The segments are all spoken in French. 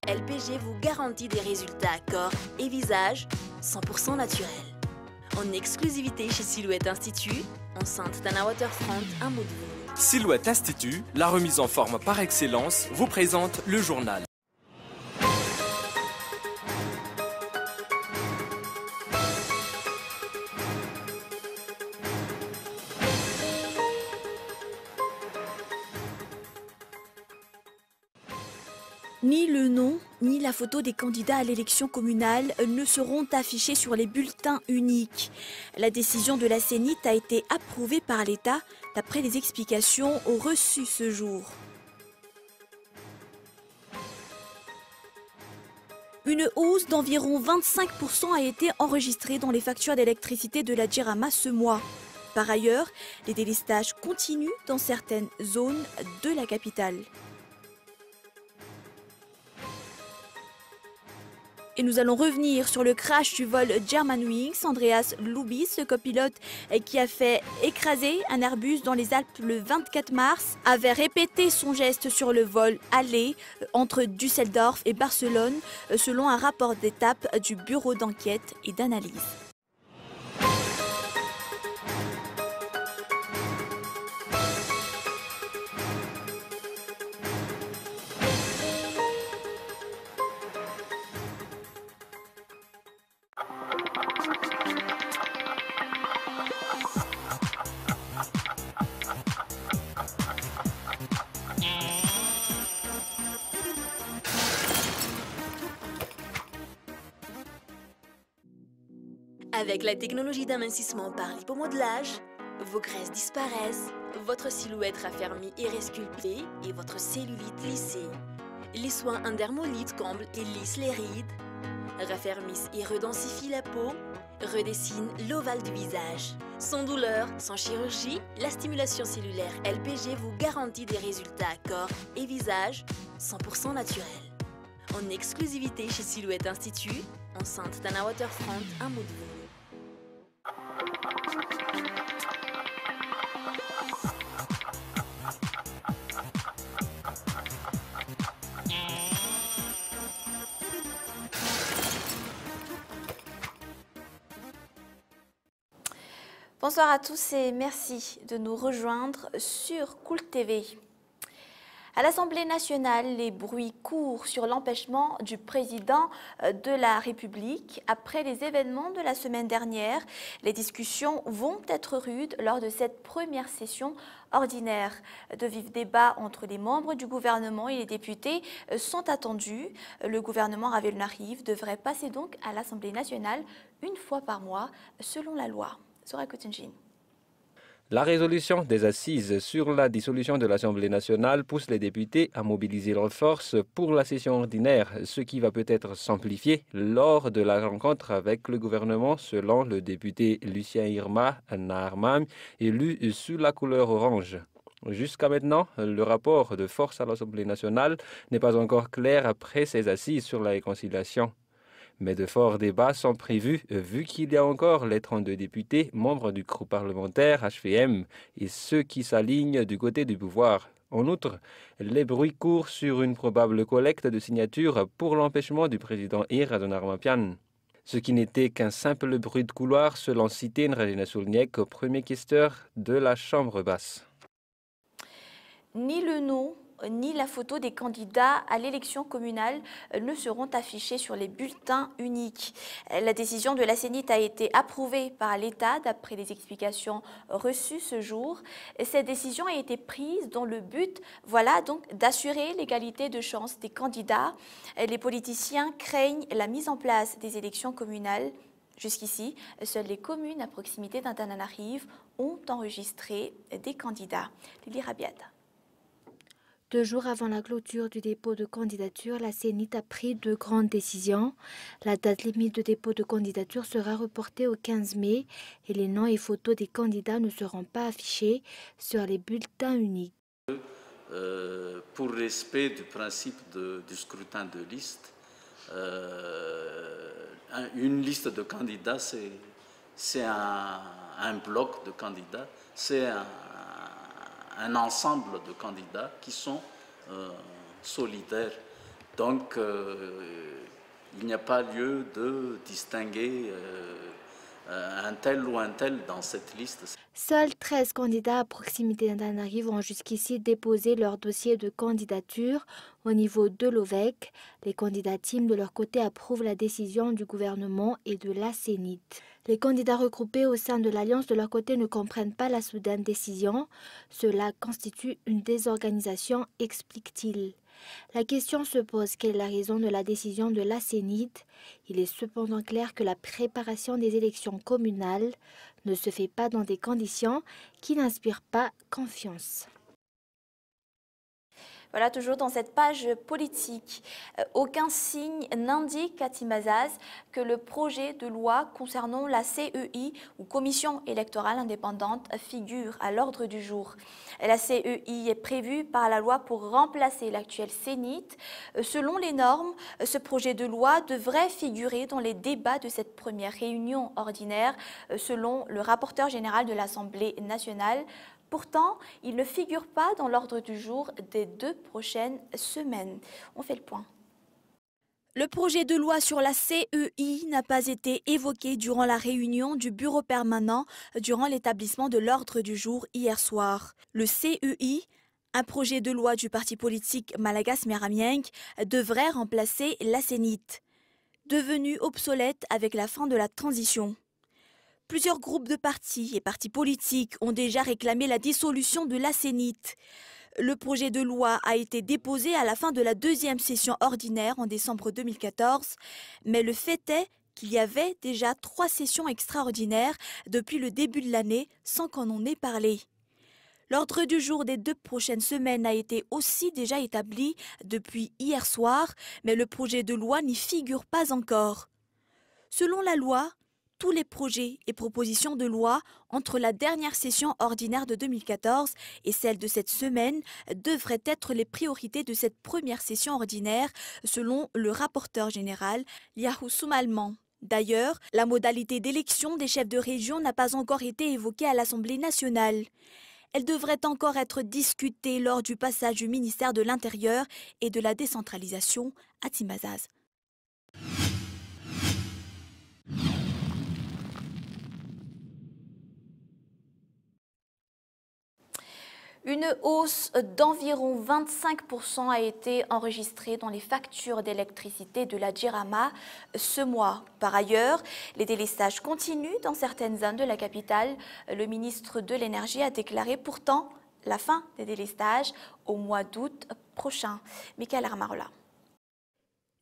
LPG vous garantit des résultats corps et visage 100% naturels. En exclusivité chez Silhouette Institut, enceinte Tana Waterfront, un mot de vous. Silhouette Institut, la remise en forme par excellence, vous présente le journal. Ni le nom, ni la photo des candidats à l'élection communale ne seront affichés sur les bulletins uniques. La décision de la CENIT a été approuvée par l'État d'après les explications reçues ce jour. Une hausse d'environ 25% a été enregistrée dans les factures d'électricité de la Djirama ce mois. Par ailleurs, les délestages continuent dans certaines zones de la capitale. Et nous allons revenir sur le crash du vol Germanwings. Andreas Lubis, ce copilote qui a fait écraser un Airbus dans les Alpes le 24 mars, avait répété son geste sur le vol aller entre Düsseldorf et Barcelone, selon un rapport d'étape du bureau d'enquête et d'analyse. Avec la technologie d'amincissement par lipomodelage, vos graisses disparaissent, votre silhouette raffermie et resculptée et votre cellulite lissée. Les soins Endermolite comblent et lissent les rides, raffermissent et redensifient la peau, redessinent l'ovale du visage. Sans douleur, sans chirurgie, la stimulation cellulaire LPG vous garantit des résultats corps et visage 100% naturels. En exclusivité chez Silhouette Institut, enceinte Tana Waterfront, un mot de vous. Bonsoir à tous et merci de nous rejoindre sur Cool TV. À l'Assemblée nationale, les bruits courent sur l'empêchement du président de la République. Après les événements de la semaine dernière, les discussions vont être rudes lors de cette première session ordinaire. De vifs débats entre les membres du gouvernement et les députés sont attendus. Le gouvernement Ravel Narif devrait passer donc à l'Assemblée nationale une fois par mois, selon la loi. Sora Kotunjin. La résolution des assises sur la dissolution de l'Assemblée nationale pousse les députés à mobiliser leurs forces pour la session ordinaire, ce qui va peut-être s'amplifier lors de la rencontre avec le gouvernement, selon le député Lucien Irma Naarmam, élu sous la couleur orange. Jusqu'à maintenant, le rapport de force à l'Assemblée nationale n'est pas encore clair après ces assises sur la réconciliation. Mais de forts débats sont prévus vu qu'il y a encore les 32 députés membres du groupe parlementaire HVM et ceux qui s'alignent du côté du pouvoir. En outre, les bruits courent sur une probable collecte de signatures pour l'empêchement du président Radon Armapian. Ce qui n'était qu'un simple bruit de couloir selon Cité Nrajena Soulniek, premier questeur de la Chambre basse. Ni le nom ni la photo des candidats à l'élection communale ne seront affichés sur les bulletins uniques. La décision de la CENIT a été approuvée par l'État d'après les explications reçues ce jour. Cette décision a été prise dans le but donc d'assurer l'égalité de chance des candidats. Les politiciens craignent la mise en place des élections communales. Jusqu'ici, seules les communes à proximité d'Antananarive ont enregistré des candidats. Lili Rabiat. 2 jours avant la clôture du dépôt de candidature, la CENIT a pris 2 grandes décisions. La date limite de dépôt de candidature sera reportée au 15 mai et les noms et photos des candidats ne seront pas affichés sur les bulletins uniques. Pour respect du principe du scrutin de liste, une liste de candidats, c'est un bloc de candidats, c'est un ensemble de candidats qui sont solidaires Donc, il n'y a pas lieu de distinguer un tel ou un tel dans cette liste. Seuls 13 candidats à proximité d'Antananarivo ont jusqu'ici déposé leur dossier de candidature au niveau de l'OVEC. Les candidats team de leur côté approuvent la décision du gouvernement et de la CENIT. Les candidats regroupés au sein de l'Alliance de leur côté ne comprennent pas la soudaine décision. Cela constitue une désorganisation, explique-t-il. La question se pose, quelle est la raison de la décision de la CENIT? Il est cependant clair que la préparation des élections communales ne se fait pas dans des conditions qui n'inspirent pas confiance. Voilà, toujours dans cette page politique, aucun signe n'indique à Timazaz que le projet de loi concernant la CEI ou Commission électorale indépendante figure à l'ordre du jour. La CEI est prévue par la loi pour remplacer l'actuel CENIT. Selon les normes, ce projet de loi devrait figurer dans les débats de cette première réunion ordinaire, selon le rapporteur général de l'Assemblée nationale. Pourtant, il ne figure pas dans l'ordre du jour des 2 prochaines semaines. On fait le point. Le projet de loi sur la CEI n'a pas été évoqué durant la réunion du bureau permanent durant l'établissement de l'ordre du jour hier soir. Le CEI, un projet de loi du parti politique Malagas Meramieng, devrait remplacer la CENIT, devenue obsolète avec la fin de la transition. Plusieurs groupes de partis et partis politiques ont déjà réclamé la dissolution de la CENIT. Le projet de loi a été déposé à la fin de la 2e session ordinaire en décembre 2014, mais le fait est qu'il y avait déjà 3 sessions extraordinaires depuis le début de l'année sans qu'on en ait parlé. L'ordre du jour des 2 prochaines semaines a été aussi déjà établi depuis hier soir, mais le projet de loi n'y figure pas encore. Selon la loi, tous les projets et propositions de loi entre la dernière session ordinaire de 2014 et celle de cette semaine devraient être les priorités de cette première session ordinaire, selon le rapporteur général Liahou Soumalman. D'ailleurs, la modalité d'élection des chefs de région n'a pas encore été évoquée à l'Assemblée nationale. Elle devrait encore être discutée lors du passage du ministère de l'Intérieur et de la décentralisation à Timazaz. Une hausse d'environ 25% a été enregistrée dans les factures d'électricité de la Djirama ce mois. Par ailleurs, les délestages continuent dans certaines zones de la capitale. Le ministre de l'Énergie a déclaré pourtant la fin des délestages au mois d'août prochain. Michael Armarola.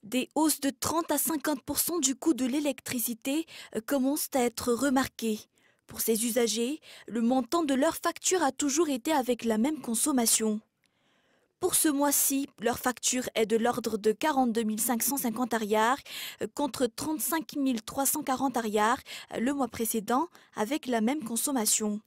Des hausses de 30 à 50% du coût de l'électricité commencent à être remarquées. Pour ces usagers, le montant de leur facture a toujours été avec la même consommation. Pour ce mois-ci, leur facture est de l'ordre de 42 550 ariars contre 35 340 ariars le mois précédent avec la même consommation.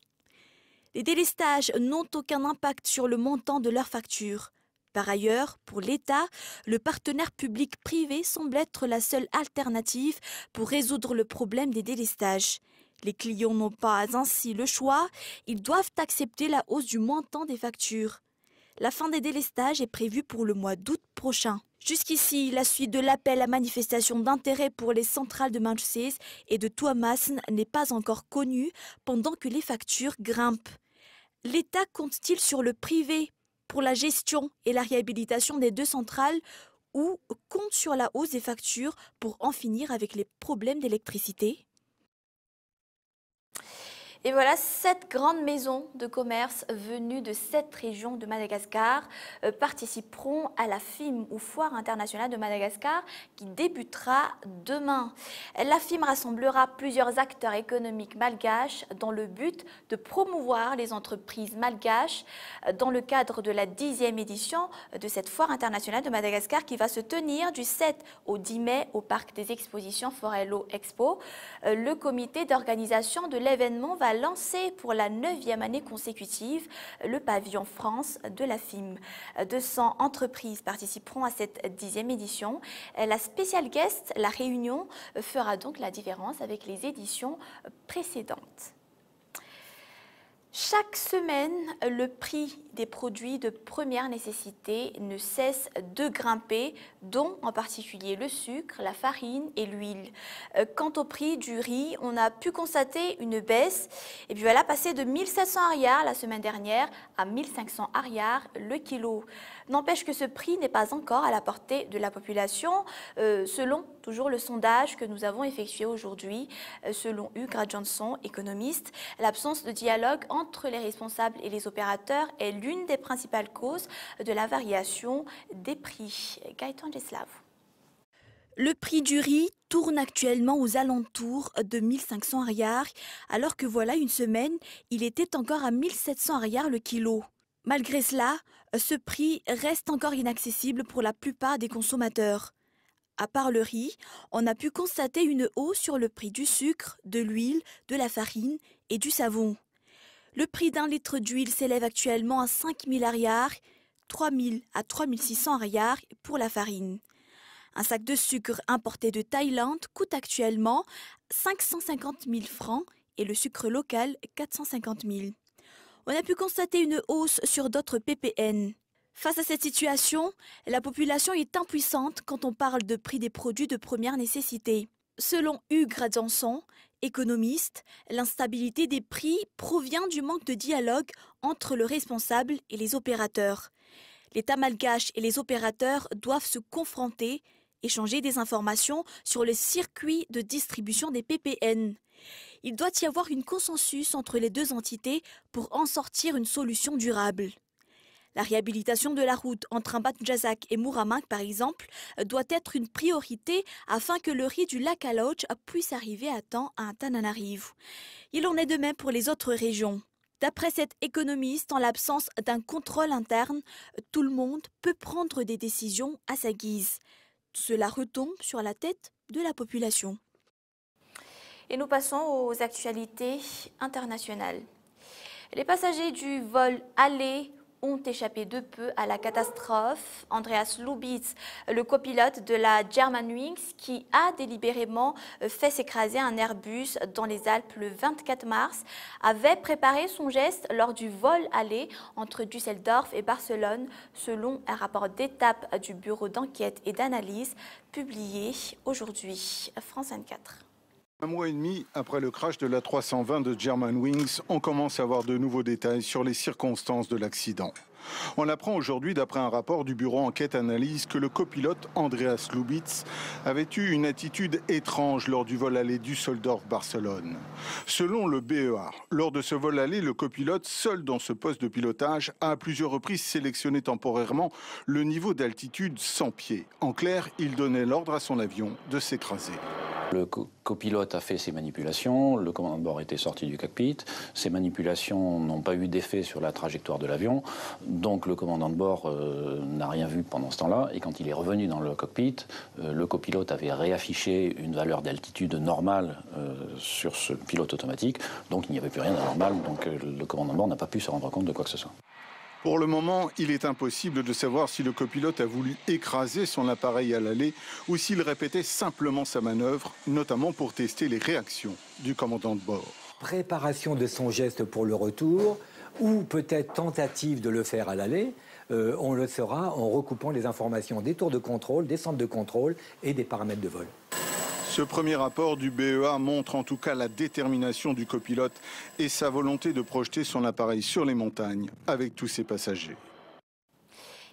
Les délestages n'ont aucun impact sur le montant de leur facture. Par ailleurs, pour l'État, le partenaire public-privé semble être la seule alternative pour résoudre le problème des délestages. Les clients n'ont pas ainsi le choix, ils doivent accepter la hausse du montant des factures. La fin des délestages est prévue pour le mois d'août prochain. Jusqu'ici, la suite de l'appel à manifestation d'intérêt pour les centrales de Manchester et de Tuamasan n'est pas encore connue pendant que les factures grimpent. L'État compte-t-il sur le privé pour la gestion et la réhabilitation des 2 centrales ou compte sur la hausse des factures pour en finir avec les problèmes d'électricité ? Et voilà, 7 grandes maisons de commerce venues de 7 régions de Madagascar participeront à la FIM ou Foire internationale de Madagascar qui débutera demain. La FIM rassemblera plusieurs acteurs économiques malgaches dans le but de promouvoir les entreprises malgaches dans le cadre de la 10e édition de cette Foire internationale de Madagascar qui va se tenir du 7 au 10 mai au Parc des Expositions Forello Expo. Le comité d'organisation de l'événement va lancer pour la 9e année consécutive le pavillon France de la FIM. 200 entreprises participeront à cette 10e édition. La spéciale guest, la Réunion, fera donc la différence avec les éditions précédentes. Chaque semaine, le prix des produits de première nécessité ne cesse de grimper, dont en particulier le sucre, la farine et l'huile. Quant au prix du riz, on a pu constater une baisse. Et puis voilà, passé de 1700 ariars la semaine dernière à 1500 ariars le kilo. N'empêche que ce prix n'est pas encore à la portée de la population, selon toujours le sondage que nous avons effectué aujourd'hui. Selon Hugues Johnson, économiste, l'absence de dialogue entre les responsables et les opérateurs est l'une des principales causes de la variation des prix. Gaëtan Geslav. Le prix du riz tourne actuellement aux alentours de 1500 ariars, alors que voilà une semaine, il était encore à 1700 ariars le kilo. Malgré cela, ce prix reste encore inaccessible pour la plupart des consommateurs. À part le riz, on a pu constater une hausse sur le prix du sucre, de l'huile, de la farine et du savon. Le prix d'un litre d'huile s'élève actuellement à 5 000 ariars, 3 000 à 3 600 ariars pour la farine. Un sac de sucre importé de Thaïlande coûte actuellement 550 000 francs et le sucre local 450 000. On a pu constater une hausse sur d'autres PPN. Face à cette situation, la population est impuissante quand on parle de prix des produits de première nécessité. Selon Hugues Johnson, économiste, l'instabilité des prix provient du manque de dialogue entre le responsable et les opérateurs. L'État malgache et les opérateurs doivent se confronter, échanger des informations sur les circuits de distribution des PPN. Il doit y avoir un consensus entre les deux entités pour en sortir une solution durable. La réhabilitation de la route entre Ambatjazak et Muramang, par exemple, doit être une priorité afin que le riz du lac Alauch puisse arriver à temps à Antananarivo. Il en est de même pour les autres régions. D'après cet économiste, en l'absence d'un contrôle interne, tout le monde peut prendre des décisions à sa guise. Tout cela retombe sur la tête de la population. Et nous passons aux actualités internationales. Les passagers du vol aller ont échappé de peu à la catastrophe. Andreas Lubitz, le copilote de la Germanwings, qui a délibérément fait s'écraser un Airbus dans les Alpes le 24 mars, avait préparé son geste lors du vol aller entre Düsseldorf et Barcelone, selon un rapport d'étape du bureau d'enquête et d'analyse publié aujourd'hui. France 24. Un mois et demi après le crash de la 320 de Germanwings, on commence à avoir de nouveaux détails sur les circonstances de l'accident. On apprend aujourd'hui, d'après un rapport du bureau enquête-analyse, que le copilote Andreas Lubitz avait eu une attitude étrange lors du vol aller Düsseldorf-Barcelone. Selon le BEA, lors de ce vol aller, le copilote, seul dans ce poste de pilotage, a à plusieurs reprises sélectionné temporairement le niveau d'altitude 100 pieds. En clair, il donnait l'ordre à son avion de s'écraser. Le copilote a fait ses manipulations, le commandant de bord était sorti du cockpit. Ces manipulations n'ont pas eu d'effet sur la trajectoire de l'avion, donc le commandant de bord n'a rien vu pendant ce temps-là. Et quand il est revenu dans le cockpit, le copilote avait réaffiché une valeur d'altitude normale sur ce pilote automatique, donc il n'y avait plus rien d'anormal, donc le commandant de bord n'a pas pu se rendre compte de quoi que ce soit. Pour le moment, il est impossible de savoir si le copilote a voulu écraser son appareil à l'aller ou s'il répétait simplement sa manœuvre, notamment pour tester les réactions du commandant de bord. Préparation de son geste pour le retour ou peut-être tentative de le faire à l'aller, on le saura en recoupant les informations des tours de contrôle, des centres de contrôle et des paramètres de vol. Ce premier rapport du BEA montre en tout cas la détermination du copilote et sa volonté de projeter son appareil sur les montagnes avec tous ses passagers.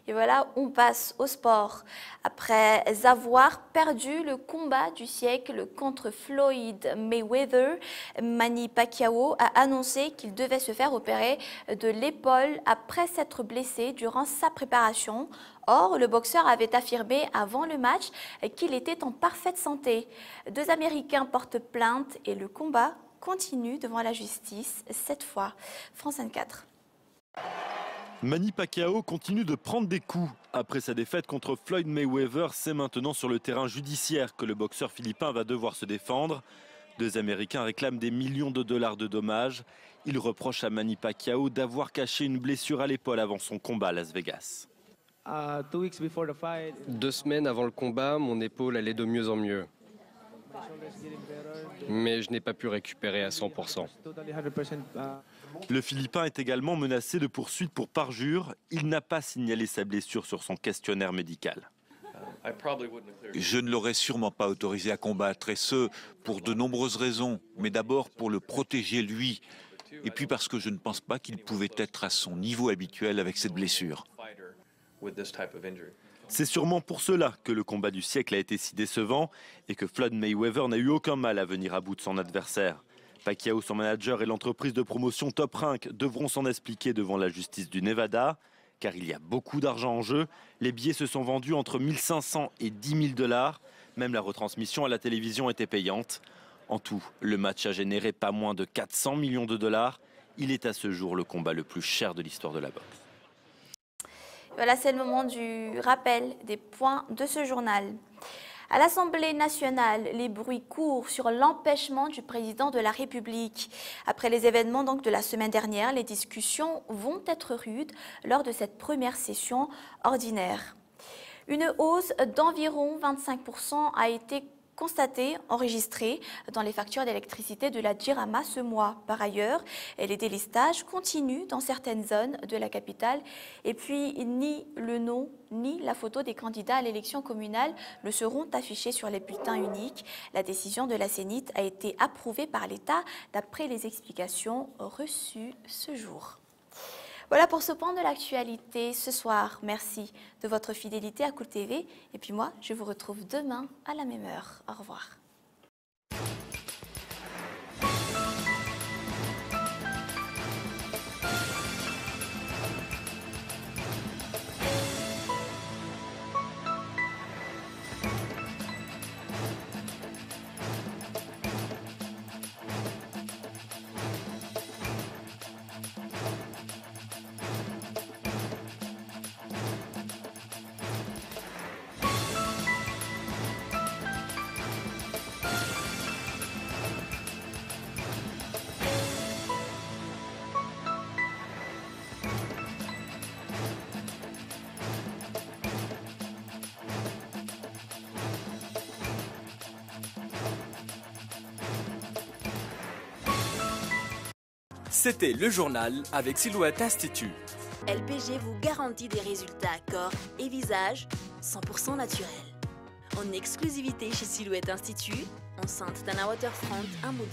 Et voilà, on passe au sport. Après avoir perdu le combat du siècle contre Floyd Mayweather, Manny Pacquiao a annoncé qu'il devait se faire opérer de l'épaule après s'être blessé durant sa préparation. Or, le boxeur avait affirmé avant le match qu'il était en parfaite santé. Deux Américains portent plainte et le combat continue devant la justice, cette fois. France 24. Manny Pacquiao continue de prendre des coups. Après sa défaite contre Floyd Mayweather, c'est maintenant sur le terrain judiciaire que le boxeur philippin va devoir se défendre. Deux Américains réclament des millions de dollars de dommages. Ils reprochent à Manny Pacquiao d'avoir caché une blessure à l'épaule avant son combat à Las Vegas. 2 semaines avant le combat, mon épaule allait de mieux en mieux. Mais je n'ai pas pu récupérer à 100%. Le Philippin est également menacé de poursuites pour parjure. Il n'a pas signalé sa blessure sur son questionnaire médical. Je ne l'aurais sûrement pas autorisé à combattre, et ce, pour de nombreuses raisons. Mais d'abord pour le protéger lui, et puis parce que je ne pense pas qu'il pouvait être à son niveau habituel avec cette blessure. C'est sûrement pour cela que le combat du siècle a été si décevant et que Floyd Mayweather n'a eu aucun mal à venir à bout de son adversaire. Pacquiao, son manager et l'entreprise de promotion Top Rank devront s'en expliquer devant la justice du Nevada, car il y a beaucoup d'argent en jeu. Les billets se sont vendus entre 1 500 et 10 000 $. Même la retransmission à la télévision était payante. En tout, le match a généré pas moins de 400 millions de $. Il est à ce jour le combat le plus cher de l'histoire de la boxe. Voilà, c'est le moment du rappel des points de ce journal. À l'Assemblée nationale, les bruits courent sur l'empêchement du président de la République. Après les événements de la semaine dernière, les discussions vont être rudes lors de cette première session ordinaire. Une hausse d'environ 25% a été enregistrée dans les factures d'électricité de la Jirama ce mois. Par ailleurs, les délestages continuent dans certaines zones de la capitale. Et puis, ni le nom ni la photo des candidats à l'élection communale ne seront affichés sur les bulletins uniques. La décision de la CENIT a été approuvée par l'État d'après les explications reçues ce jour. Voilà pour ce point de l'actualité ce soir. Merci de votre fidélité à Cool TV. Et puis moi, je vous retrouve demain à la même heure. Au revoir. C'était le journal avec Silhouette Institut. LPG vous garantit des résultats corps et visage 100% naturels. En exclusivité chez Silhouette Institut, enceinte Tana Waterfront, un mot de